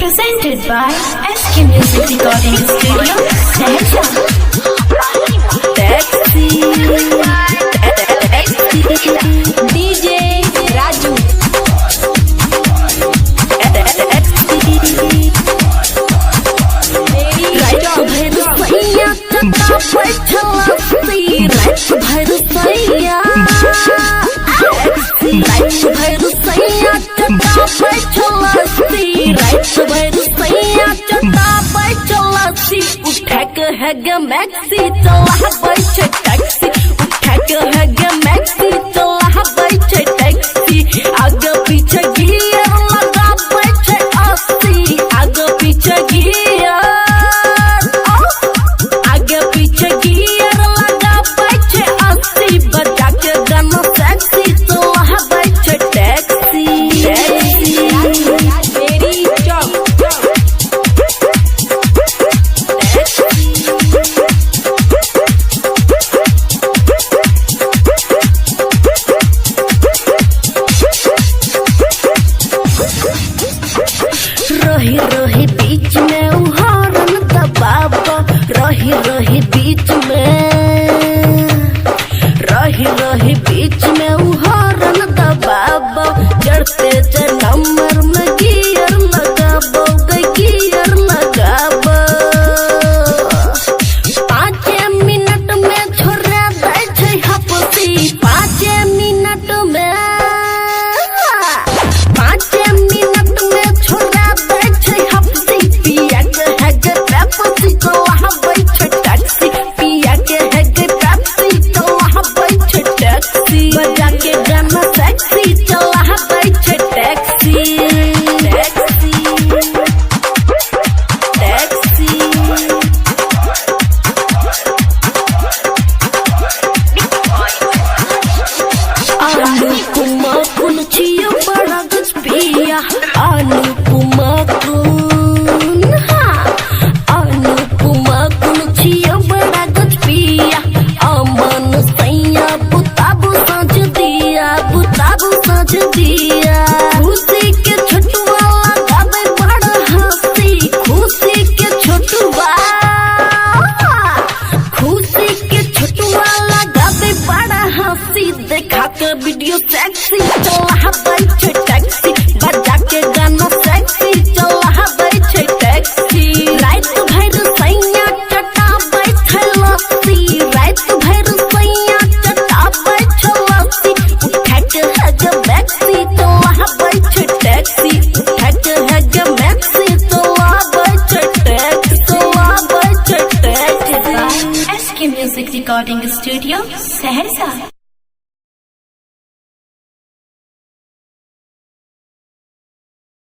Presented by SK Music Recording Studio, Sehja. DJ Raju. है maxi चला बैठ taxi उठा के है मैक्सी चला बैठ टैक्सी आगे पीछे गियर लगा बैठ 80 आगे पीछे गियर लगा बैठ 80 बजा के गाना सेक्सी चला बैठ टैक्सी मेरी चौक रही बीच में उहारन दबाबा रही बीच में उहारन दबाबा चढ़ते नंबर में गियर लगाबो गियर लगाबो 5 मिनट में छोड़ा दै छै हपसी 5 मिनट में छोड़ा दै छै हपसी पिया के है गे पेप्सी चला बैठ टैक्सी पिया के है गे पेप्सी चला बैठ टैक्सी बजा के गाना सेक्सी चला बैठ टैक्सी अनुपमा कुन छियो बड़ा गज पिया अनुपमा कुन छियो बड़ा गज पिया अमन सैया बुताबू साँझ दिया खुशी के छोटुआ लगावे बड़ा हंसी खुशी के छोटुआ लगावे बड़ा हंसी देखा के वीडियो सेक्सी चला बैठ टैक्सी बजा के गाना सेक्सी चला बैठ टैक्सी रात भर सैया चटा बैठ लस्सी उठा के है गे मैक्सी चला बैठ taxi SK Music Recording Studio, Sehja.